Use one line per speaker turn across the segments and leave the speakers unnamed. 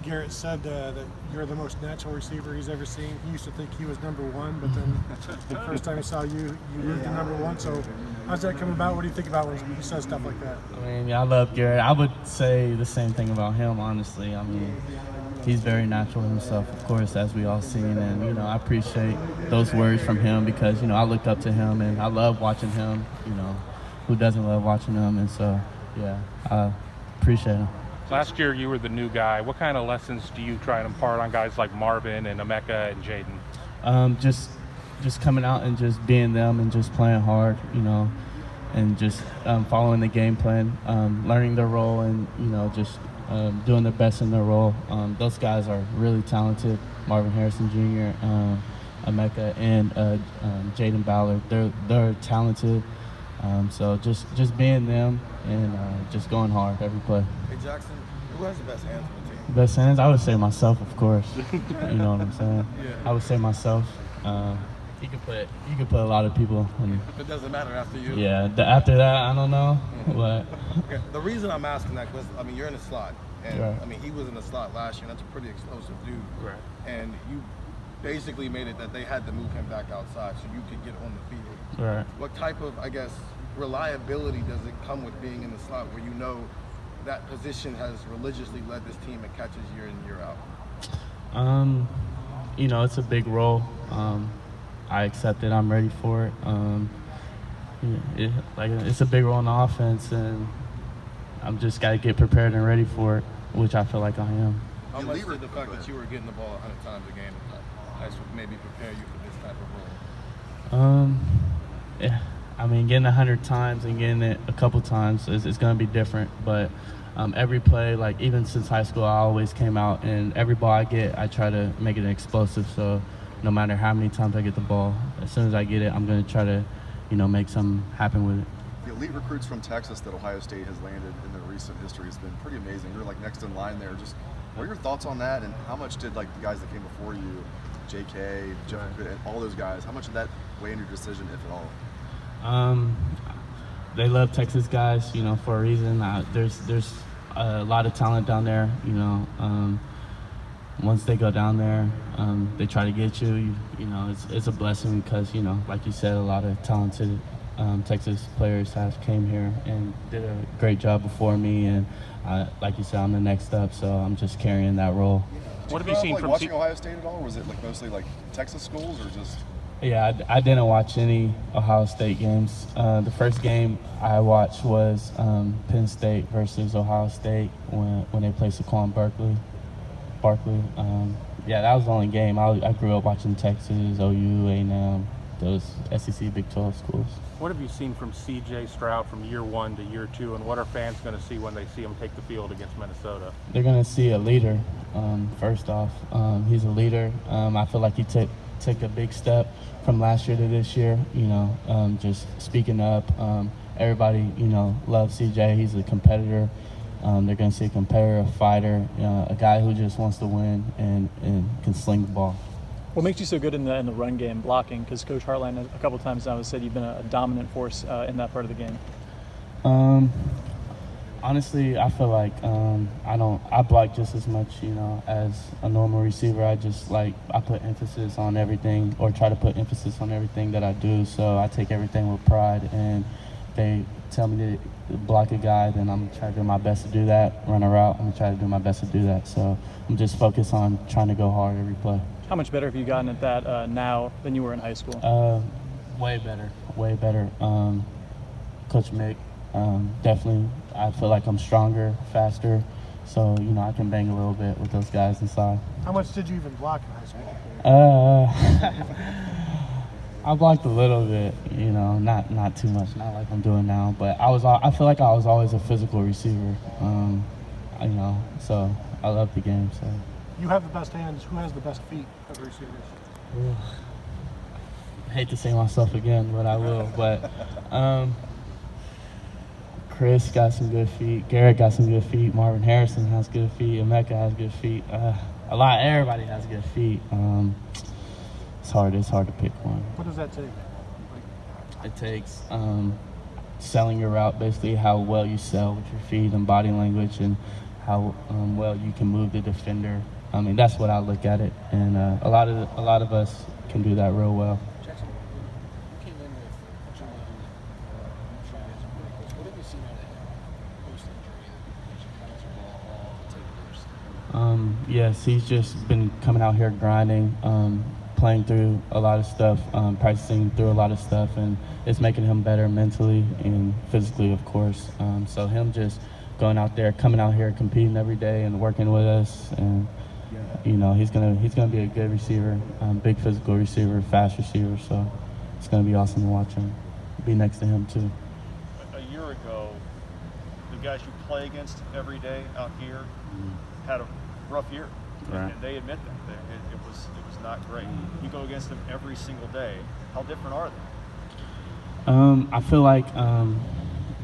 Garrett said that you're the most natural receiver he's ever seen. He used to think he was number one, but then the first time he saw you, you moved to number one. So how's that come about? What do you think about when he says stuff like that?
I mean, yeah, I love Garrett. I would say the same thing about him, honestly. I mean, he's very natural himself, of course, as we all seen. And, you know, I appreciate those words from him because, you know, I looked up to him and I love watching him. You know, who doesn't love watching him? And so, yeah, I appreciate him.
Last year, you were the new guy. What kind of lessons do you try and impart on guys like Marvin and Emeka and Jaden?
Just coming out and just being them and just playing hard, you know, and just following the game plan, learning their role and, you know, just doing their best in their role. Those guys are really talented. Marvin Harrison Jr., Emeka, and Jaden Ballard. They're talented. So just being them and just going hard every play.
Hey Jaxon, who has the best hands on the team?
Best hands? I would say myself, of course. You know what I'm saying?
Yeah.
I would say myself. You could put a lot of people in.
It doesn't matter after you.
Yeah. After that, I don't know. But
okay. The reason I'm asking that because I mean you're in the slot, and
right.
I mean he was in the slot last year. And that's a pretty explosive dude.
Right.
And you basically made it that they had to move him back outside so you could get on the field.
right.
What type of, I guess, reliability does it come with being in the slot where you know that position has religiously led this team in catches year in, year out?
You know, it's a big role. I accept it. I'm ready for it. It's a big role in the offense, and I'm just got to get prepared and ready for it, which I feel like I am.
How much did the fact that you were getting the ball 100 times a game maybe prepare you for this type of role?
Yeah, I mean, getting 100 times and getting it a couple times is going to be different. But every play, like even since high school, I always came out, and every ball I get, I try to make it explosive. So no matter how many times I get the ball, as soon as I get it, I'm going to try to, you know, make something happen with it.
The elite recruits from Texas that Ohio State has landed in their recent history has been pretty amazing. You're like next in line there. Just what are your thoughts on that, and how much did like the guys that came before you, JK, Jeff, and all those guys, how much did that weigh in your decision, if at all?
They love Texas guys, you know, for a reason. There's a lot of talent down there, you know. Once they go down there, they try to get you. You know, it's a blessing because, you know, like you said, a lot of talented Texas players have came here and did a great job before me. And like you said, I'm the next up, so I'm just carrying that role.
What have you seen from
watching Ohio State at all? Or was it like mostly like Texas schools or just?
Yeah, I didn't watch any Ohio State games. The first game I watched was Penn State versus Ohio State when they played Saquon Barkley. Yeah, that was the only game. I grew up watching Texas, OU, A&M, those SEC Big 12 schools.
What have you seen from C.J. Stroud from year one to year two, and what are fans going to see when they see him take the field against Minnesota?
They're going to see a leader, first off. He's a leader. I feel like he took a big step from last year to this year, you know, just speaking up. Everybody, you know, loves C.J. He's a competitor. They're going to see a competitor, a fighter, a guy who just wants to win and can sling the ball.
What makes you so good in the run game, blocking? Because Coach Hartline a couple of times now has said you've been a dominant force in that part of the game.
Honestly, I feel like I block just as much, you know, as a normal receiver. I put emphasis on everything, or try to put emphasis on everything that I do. So I take everything with pride, and they tell me to block a guy, then I'm trying to do my best to do that. Run a route, I'm trying to do my best to do that. So I'm just focused on trying to go hard every play.
How much better have you gotten at that now than you were in high school?
Way better. Coach Mick, definitely, I feel like I'm stronger, faster, so, you know, I can bang a little bit with those guys inside.
How much did you even block in high school?
I blocked a little bit, you know, not too much, not like I'm doing now, but I feel like I was always a physical receiver, you know, so I love the game. So.
You have the best hands. Who has the best feet of the receivers?
I hate to say myself again, but I will. But Chris got some good feet. Garrett got some good feet. Marvin Harrison has good feet. Emeka has good feet. Everybody has good feet. It's hard to pick one.
What does that take?
It takes selling your route, basically how well you sell with your feet and body language, and how well you can move the defender. I mean, that's what I look at it, and a lot of us can do that real well.
Jaxon, you came in with Julian. I'm sure you guys are pretty close. What have you seen out of him post-injury that you bounce the ball all the takers?
Yes, he's just been coming out here grinding, playing through a lot of stuff, practicing through a lot of stuff, and it's making him better mentally and physically, of course. So him just going out there, coming out here, competing every day, and working with us, and you know he's gonna be a good receiver, big physical receiver, fast receiver. So it's gonna be awesome to watch him, be next to him too.
A year ago, the guys you play against every day out here had a rough year,
Right.
and they admit that. It was not great. You go against them every single day. How different are they?
I feel like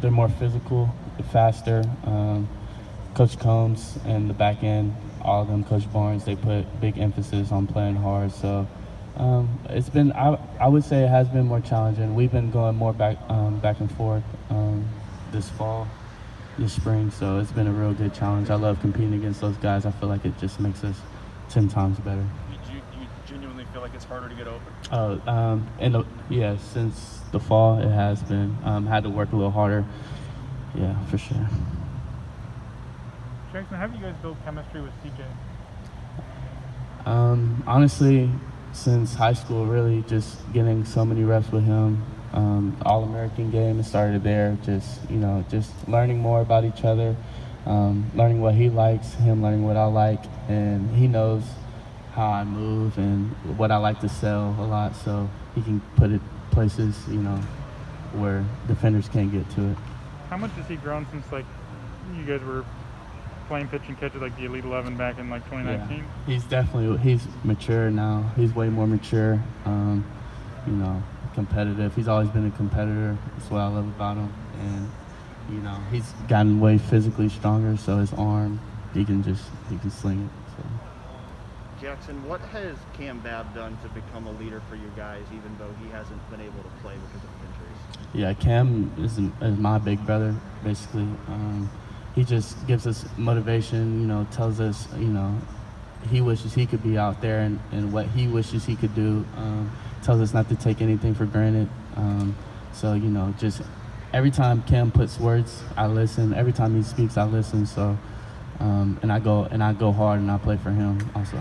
they're more physical, faster. Coach Combs and the back end, all of them, Coach Barnes, they put big emphasis on playing hard. So it's been, I would say it has been more challenging. We've been going more back and forth this fall, this spring. So it's been a real good challenge. I love competing against those guys. I feel like it just makes us 10 times better.
You genuinely feel like it's harder to get open?
Yeah, since the fall it has been. Had to work a little harder. Yeah, for sure.
Jaxon, how have you guys built chemistry with CJ?
Honestly, since high school, really just getting so many reps with him. All-American game, it started there. Just learning more about each other, learning what he likes, him learning what I like, and he knows how I move and what I like to sell a lot, so he can put it places, where defenders can't get to it.
How much has he grown since you guys were playing pitch and catch at the Elite 11 back in 2019?
Yeah. He's mature now. He's way more mature. Competitive. He's always been a competitor. That's what I love about him. And he's gotten way physically stronger. So his arm, he can sling it. So.
Jaxon, what has Cam Babb done to become a leader for you guys, even though he hasn't been able to play because of injuries?
Yeah, Cam is my big brother, basically. He just gives us motivation, tells us, he wishes he could be out there and what he wishes he could do. Tells us not to take anything for granted. So, just every time Cam puts words, I listen. Every time he speaks, I listen. So, and I go hard and I play for him also.